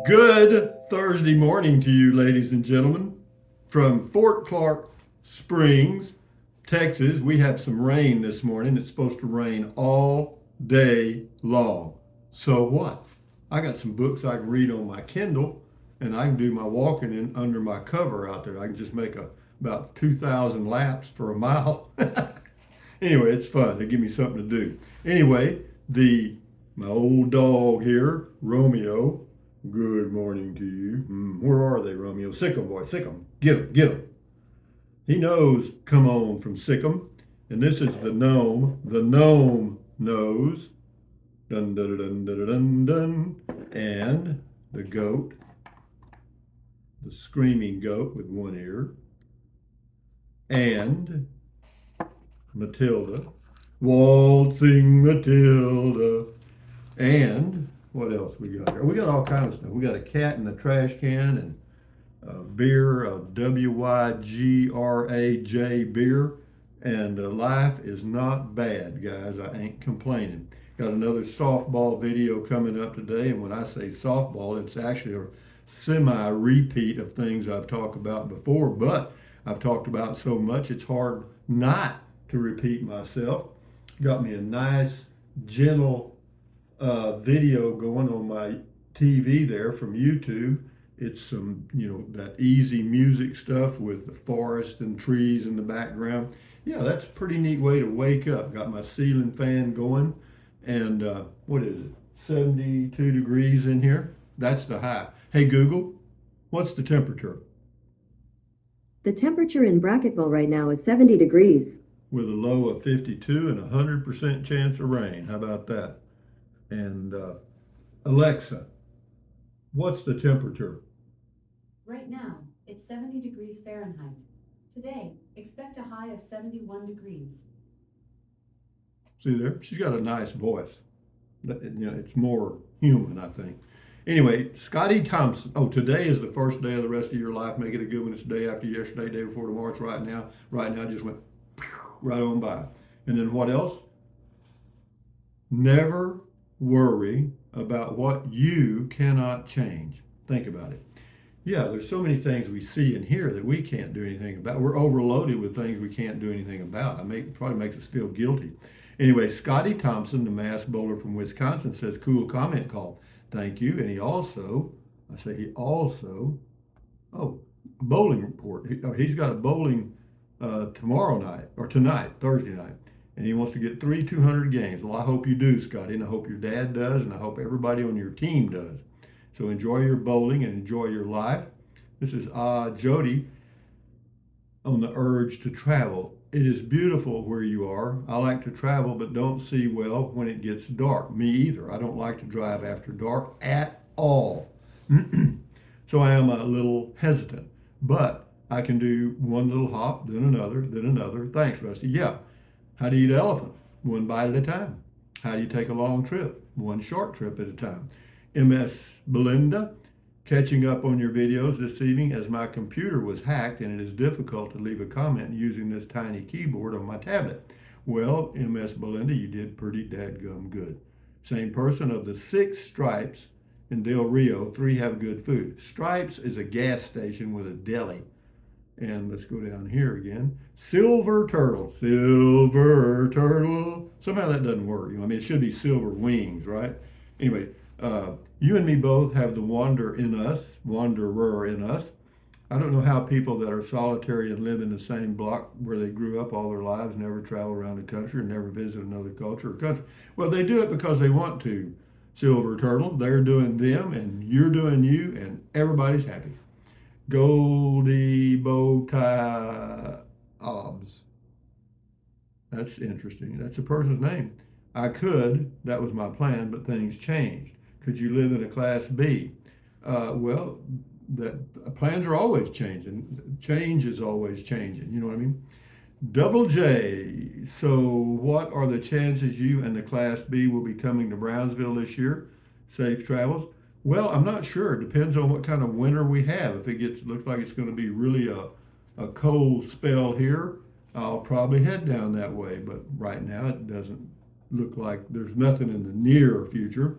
Good Thursday morning to you, ladies and gentlemen. From Fort Clark Springs, Texas, we have some rain this morning. It's supposed to rain all day long. So what? I got some books I can read on my Kindle, and I can do my walking in under my cover out there. I can just make about 2,000 laps for a mile. Anyway, it's fun. They give me something to do. Anyway, the my old dog here, Romeo. Good morning to you. Where are they, Romeo? Sick 'em, boy. Sick 'em. Get 'em. Get 'em. He knows come on from Sikkim. And this is the gnome. The gnome knows. Dun dun dun dun dun dun. And the goat. The screaming goat with one ear. And Matilda. Waltzing Matilda. And what else we got here? We got all kinds of stuff. We got a cat in the trash can and beer, WYGRAJ beer. And life is not bad, guys. I ain't complaining. Got another softball video coming up today. And when I say softball, it's actually a semi repeat of things I've talked about before. But I've talked about so much, it's hard not to repeat myself. Got me a nice, gentle video going on my TV there from YouTube. It's some, that easy music stuff with the forest and trees in the background. Yeah, that's a pretty neat way to wake up. Got my ceiling fan going, and what is it? 72 degrees in here. That's the high. Hey Google, what's the temperature? The temperature in Bracketville right now is 70 degrees. With a low of 52 and a 100% chance of rain. How about that? And Alexa, what's the temperature? Right now, it's 70 degrees Fahrenheit. Today, expect a high of 71 degrees. See there? She's got a nice voice. It's more human, I think. Anyway, Scotty Thompson. Oh, today is the first day of the rest of your life. Make it a good one. It's the day after yesterday, day before tomorrow. It's right now. Right now, just went right on by. And then what else? Never worry about what you cannot change. Think about it. Yeah, there's so many things we see and hear that we can't do anything about. We're overloaded with things we can't do anything about. Probably makes us feel guilty. Anyway, Scotty Thompson, the mass bowler from Wisconsin, says, cool comment call. Thank you. And he also, bowling report. He's got a bowling tomorrow night, or tonight, Thursday night. And he wants to get 3 200 games. Well, I hope you do, Scotty, and I hope your dad does, and I hope everybody on your team does. So enjoy your bowling and enjoy your life. This is Jody on the urge to travel. It is beautiful where you are. I like to travel, but don't see well when it gets dark. Me either. I don't like to drive after dark at all. So I am a little hesitant, but I can do one little hop, then another, then another. Thanks, Rusty. Yeah. How do you eat elephant? One bite at a time. How do you take a long trip? One short trip at a time. MS Belinda, catching up on your videos this evening as my computer was hacked and it is difficult to leave a comment using this tiny keyboard on my tablet. Well, MS Belinda, you did pretty dadgum good. Same person of the 6 Stripes in Del Rio, 3 have good food. Stripes is a gas station with a deli. And let's go down here again. Silver turtle. Somehow that doesn't work. It should be silver wings, right? Anyway, you and me both have the wanderer in us. I don't know how people that are solitary and live in the same block where they grew up all their lives never travel around the country or never visit another culture or country. Well, they do it because they want to. Silver turtle, they're doing them and you're doing you and everybody's happy. Goldie Bowtie Obbs. That's interesting. That's a person's name. That was my plan, but things changed. Could you live in a class B? Well, plans are always changing. Change is always changing. You know what I mean? Double J. So what are the chances you and the class B will be coming to Brownsville this year? Safe travels. Well, I'm not sure. It depends on what kind of winter we have. If it looks like it's going to be really a cold spell here, I'll probably head down that way. But right now, it doesn't look like there's nothing in the near future.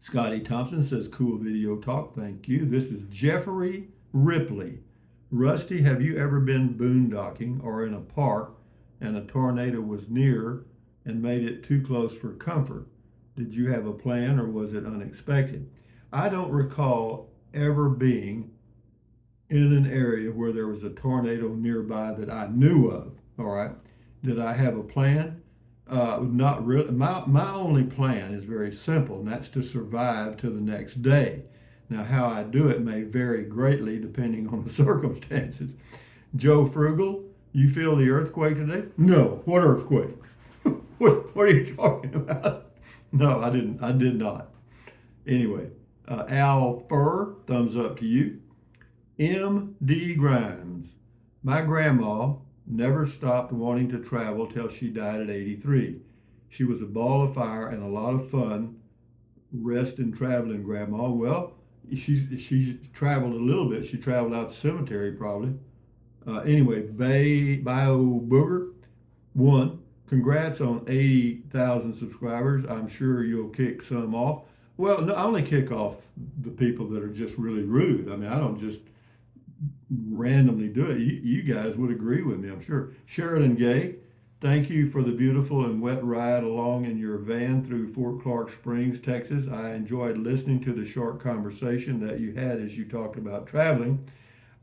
Scotty Thompson says, cool video talk. Thank you. This is Jeffrey Ripley. Rusty, have you ever been boondocking or in a park and a tornado was near and made it too close for comfort? Did you have a plan or was it unexpected? I don't recall ever being in an area where there was a tornado nearby that I knew of. All right. Did I have a plan? Not really. My only plan is very simple, and that's to survive to the next day. Now, how I do it may vary greatly depending on the circumstances. Joe Frugal, you feel the earthquake today? No. What earthquake? What are you talking about? No, I didn't. I did not. Anyway, Al Furr, thumbs up to you. M.D. Grimes, my grandma never stopped wanting to travel till she died at 83. She was a ball of fire and a lot of fun. Rest in traveling, Grandma. Well, she's traveled a little bit. She traveled out the cemetery probably. Anyway, Bio Booger, one. Congrats on 80,000 subscribers. I'm sure you'll kick some off. Well, no, I only kick off the people that are just really rude. I mean, I don't just randomly do it. You guys would agree with me, I'm sure. Sheridan Gay, thank you for the beautiful and wet ride along in your van through Fort Clark Springs, Texas. I enjoyed listening to the short conversation that you had as you talked about traveling.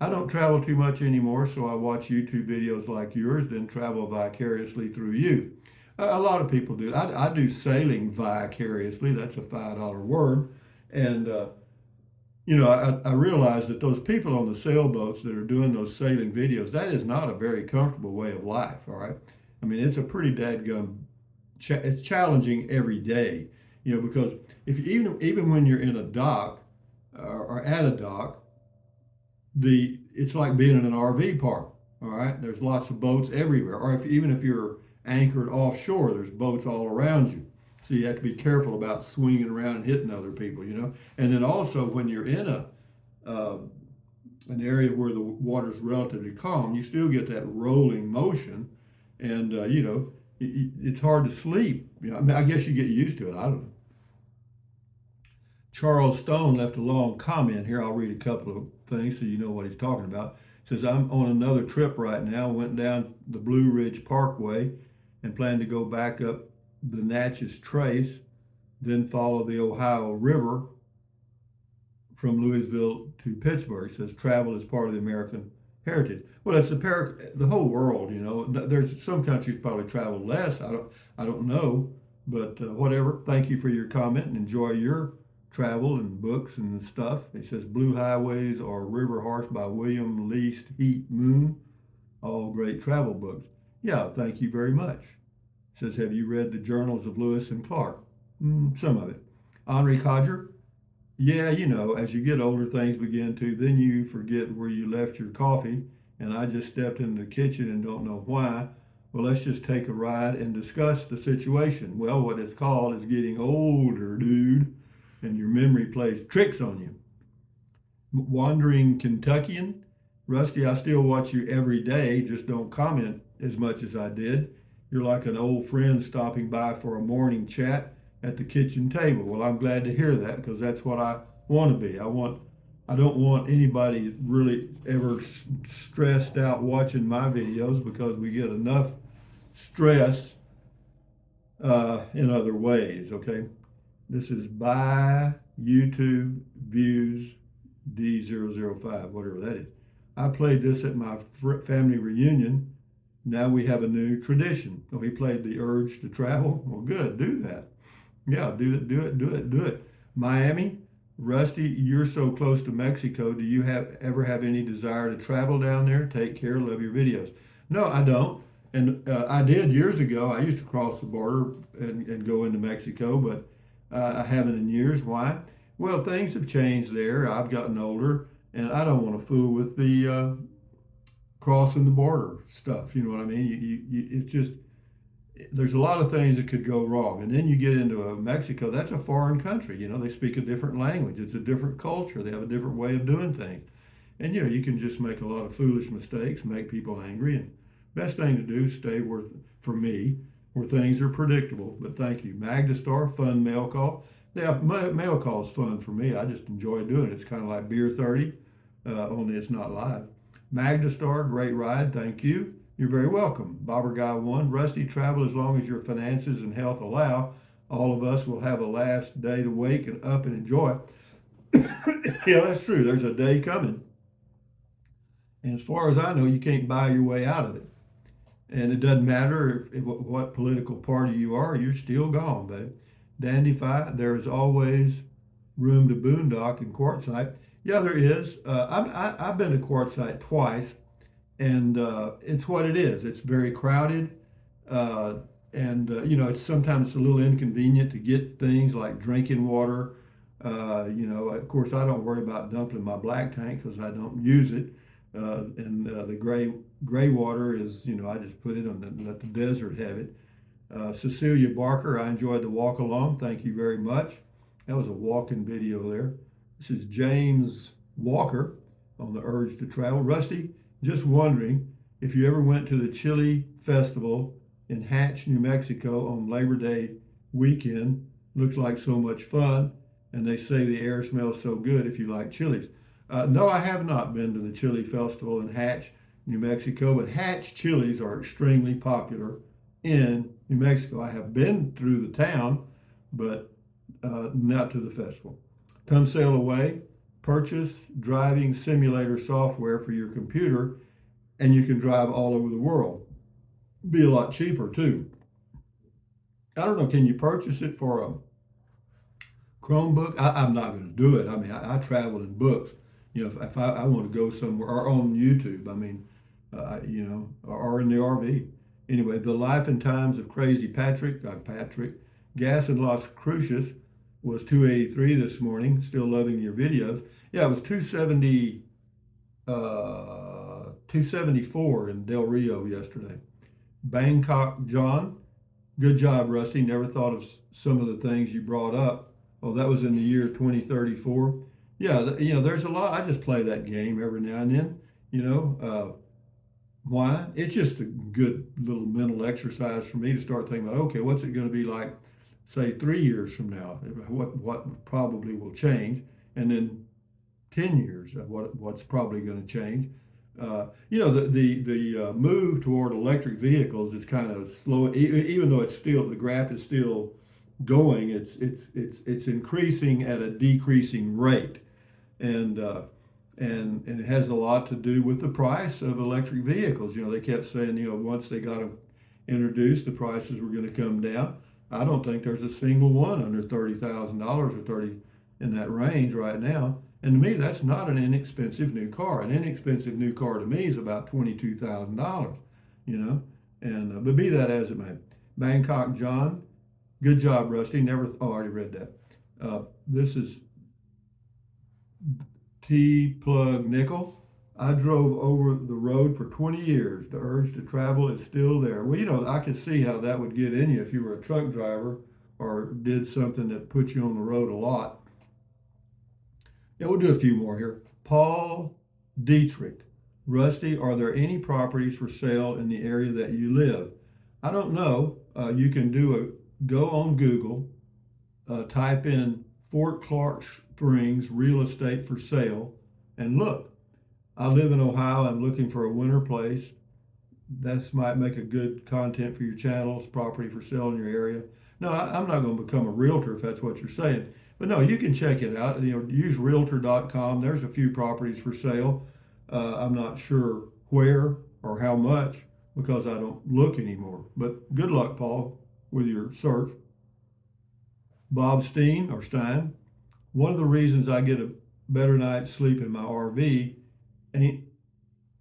I don't travel too much anymore, so I watch YouTube videos like yours, then travel vicariously through you. A lot of people do. I do sailing vicariously. That's a $5 word. And I realize that those people on the sailboats that are doing those sailing videos, that is not a very comfortable way of life, all right? I mean, it's a pretty dadgum, it's challenging every day, because if even when you're in a dock or at a dock, it's like being in an RV park, all right? There's lots of boats everywhere. Or even if you're anchored offshore, there's boats all around you. So you have to be careful about swinging around and hitting other people, And then also when you're in an area where the water's relatively calm, you still get that rolling motion, and it's hard to sleep. I mean, I guess you get used to it. I don't know. Charles Stone left a long comment here. I'll read a couple of things so you know what he's talking about. It says, I'm on another trip right now. Went down the Blue Ridge Parkway and plan to go back up the Natchez Trace, then follow the Ohio River from Louisville to Pittsburgh. It says travel is part of the American heritage. Well, it's the whole world, There's some countries probably travel less. I don't know, but whatever. Thank you for your comment and enjoy your travel and books and stuff. It says Blue Highways or River Horse by William Least Heat Moon. All great travel books. Yeah, thank you very much. It says, have you read the journals of Lewis and Clark? Some of it. Henri Codger. Yeah, as you get older, things begin to, then you forget where you left your coffee. And I just stepped into the kitchen and don't know why. Well, let's just take a ride and discuss the situation. Well, what it's called is getting older, dude. And your memory plays tricks on you. Wandering Kentuckian. Rusty, I still watch you every day, just don't comment as much as I did. You're like an old friend stopping by for a morning chat at the kitchen table. Well, I'm glad to hear that because that's what I want to be. I don't want anybody really ever stressed out watching my videos because we get enough stress in other ways, okay? This is by YouTube Views D005, whatever that is. I played this at my family reunion. Now we have a new tradition. Oh, he played the urge to travel. Well, good, do that. Yeah, do it. Miami, Rusty, you're so close to Mexico. Do you ever have any desire to travel down there? Take care, love your videos. No, I don't. And I did years ago. I used to cross the border and go into Mexico, but I haven't in years. Why? Well, things have changed there. I've gotten older, and I don't want to fool with the crossing the border stuff. You know what I mean? It's just, there's a lot of things that could go wrong. And then you get into Mexico, that's a foreign country. They speak a different language. It's a different culture. They have a different way of doing things. And, you can just make a lot of foolish mistakes, make people angry. And best thing to do, for me, where things are predictable. But thank you. Magdastar, fun mail call. Yeah, mail call is fun for me. I just enjoy doing it. It's kind of like Beer 30, only it's not live. Magdastar, great ride. Thank you. You're very welcome. Bobber Guy 1, Rusty, travel as long as your finances and health allow. All of us will have a last day to wake and up and enjoy. Yeah, that's true. There's a day coming. And as far as I know, you can't buy your way out of it. And it doesn't matter what political party you are, you're still gone, babe. Dandify, there's always room to boondock in Quartzsite. Yeah, there is. I've been to Quartzsite twice, and it's what it is. It's very crowded, uh, and it's sometimes a little inconvenient to get things like drinking water. Of course, I don't worry about dumping my black tank because I don't use it. And the gray water is, I just put it on let the desert have it. Cecilia Barker, I enjoyed the walk along. Thank you very much. That was a walking video there. This is James Walker on the urge to travel. Rusty, just wondering if you ever went to the Chili Festival in Hatch, New Mexico on Labor Day weekend. Looks like so much fun, and they say the air smells so good if you like chilies. No, I have not been to the Chili Festival in Hatch, New Mexico, but Hatch chilies are extremely popular in New Mexico. I have been through the town, but not to the festival. Come sail away. Purchase driving simulator software for your computer, and you can drive all over the world. Be a lot cheaper too. I don't know. Can you purchase it for a Chromebook? I'm not going to do it. I mean, I travel in books. If I want to go somewhere or on YouTube, I mean, or in the RV. Anyway, the life and times of Crazy Patrick, gas in Las Cruces was 283 this morning. Still loving your videos. Yeah, it was 274 in Del Rio yesterday. Bangkok John, good job, Rusty. Never thought of some of the things you brought up. Oh, that was in the year 2034. Yeah, there's a lot. I just play that game every now and then. Why? It's just a good little mental exercise for me to start thinking about, okay, what's it going to be like, say, 3 years from now? What probably will change, and then 10 years of what's probably going to change. The move toward electric vehicles is kind of slow, even though the graph is still going. It's increasing at a decreasing rate, and it has a lot to do with the price of electric vehicles. They kept saying, once they got them introduced, the prices were going to come down. I don't think there's a single one under $30,000 or 30 in that range right now. And to me, that's not an inexpensive new car. An inexpensive new car to me is about $22,000. And but be that as it may. Bangkok John, good job, Rusty. I already read that. This is T Plug Nickel. I drove over the road for 20 years. The urge to travel is still there. Well, I could see how that would get in you if you were a truck driver or did something that put you on the road a lot. Yeah, we'll do a few more here. Paul Dietrich. Rusty, are there any properties for sale in the area that you live? I don't know. You can go on Google, type in Fort Clark Springs real estate for sale, and look. I live in Ohio. I'm looking for a winter place. That might make a good content for your channels, property for sale in your area. No, I'm not going to become a realtor if that's what you're saying. But no, you can check it out. Use realtor.com. There's a few properties for sale. I'm not sure where or how much because I don't look anymore. But good luck, Paul, with your search. Bob Stein. One of the reasons I get a better night's sleep in my RV ain't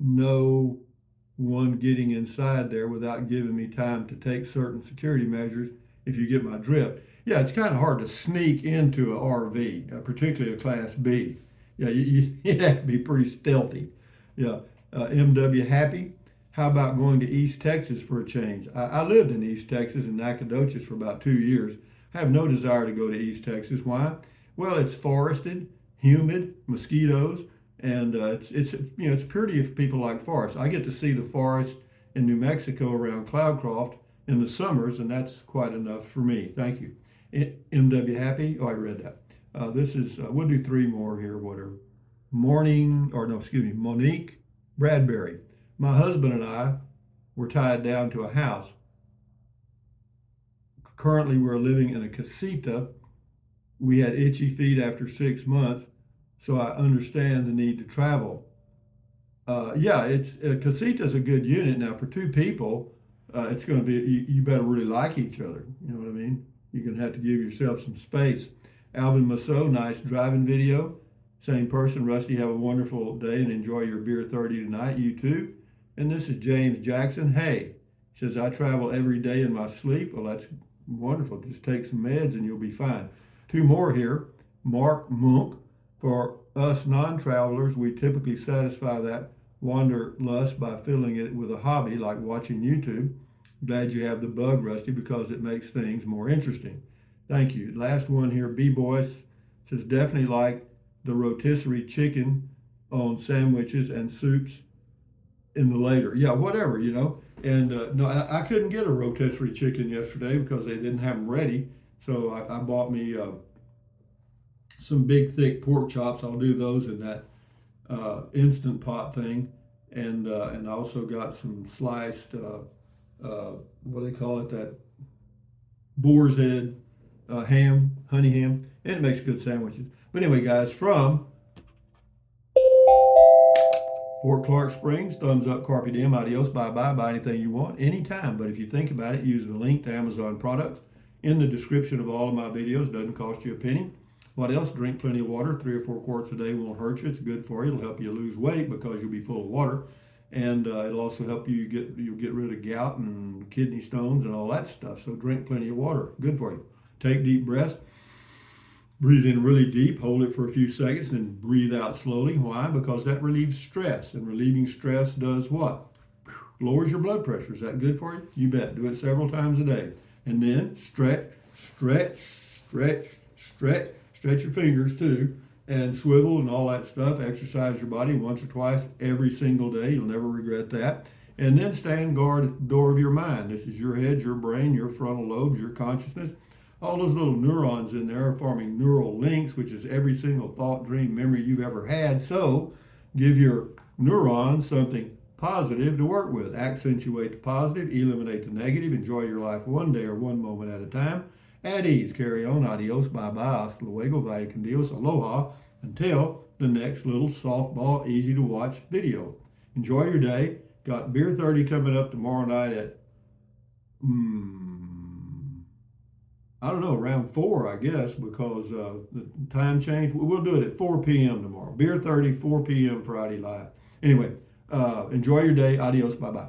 no one getting inside there without giving me time to take certain security measures, if you get my drift. Yeah, it's kind of hard to sneak into an RV, particularly a Class B. Yeah, you have to be pretty stealthy. Yeah, MW Happy. How about going to East Texas for a change? I lived in East Texas in Nacogdoches for about 2 years. I have no desire to go to East Texas. Why? Well, it's forested, humid, mosquitoes, and it's pretty if people like forests. I get to see the forest in New Mexico around Cloudcroft, in the summers, and that's quite enough for me. Thank you. MW Happy. Oh, I read that. This is, we'll do three more here, whatever. Monique Bradbury. My husband and I were tied down to a house. Currently, we're living in a casita. We had itchy feet after 6 months, so I understand the need to travel. Yeah, it's casita is a good unit. Now, for two people, it's going to be, you better really like each other. You know what I mean? You're going to have to give yourself some space. Alvin Masso, nice driving video. Same person, Rusty, have a wonderful day and enjoy your beer 30 tonight. You too. And this is James Jackson. Hey, says, I travel every day in my sleep. Well, that's wonderful. Just take some meds and you'll be fine. Two more here. Mark Monk. For us non-travelers, we typically satisfy that wanderlust by filling it with a hobby like watching YouTube. Glad you have the bug, Rusty, because it makes things more interesting. Thank you. Last one here, B-Boy says, definitely like the rotisserie chicken on sandwiches and soups in the later. Yeah, whatever, you know. And no, I couldn't get a rotisserie chicken yesterday because they didn't have them ready. So I bought me some big, thick pork chops. I'll do those in that instant pot thing. And I also got some sliced, what do they call it, that boar's head ham, honey ham, and it makes good sandwiches. But anyway, guys, from Fort Clark Springs, thumbs up, carpe diem, adios, bye-bye, buy anything you want, anytime. But if you think about it, use the link to Amazon products in the description of all of my videos. Doesn't cost you a penny. What else? Drink plenty of water. 3 or 4 quarts a day won't hurt you. It's good for you. It'll help you lose weight because you'll be full of water. And it'll also help you get rid of gout and kidney stones and all that stuff. So drink plenty of water. Good for you. Take deep breaths. Breathe in really deep, hold it for a few seconds, then breathe out slowly. Why? Because that relieves stress. And relieving stress does what? Lowers your blood pressure. Is that good for you? You bet. Do it several times a day. And then stretch, stretch, stretch, stretch. Stretch your fingers too. And swivel and all that stuff. Exercise your body once or twice every single day. You'll never regret that. And then stand guard at the door of your mind. This is your head, your brain, your frontal lobes, your consciousness. All those little neurons in there are forming neural links, which is every single thought, dream, memory you've ever had. So give your neurons something positive to work with. Accentuate the positive, eliminate the negative. Enjoy your life one day or one moment at a time. At ease, carry on, adios, bye-bye, hasta luego, vaya con Dios, aloha, until the next little softball, easy to watch video. Enjoy your day. Got Beer 30 coming up tomorrow night at, I don't know, around 4, I guess, because the time change. We'll do it at 4 p.m. tomorrow. Beer 30, 4 p.m. Friday live. Anyway, enjoy your day. Adios, bye-bye.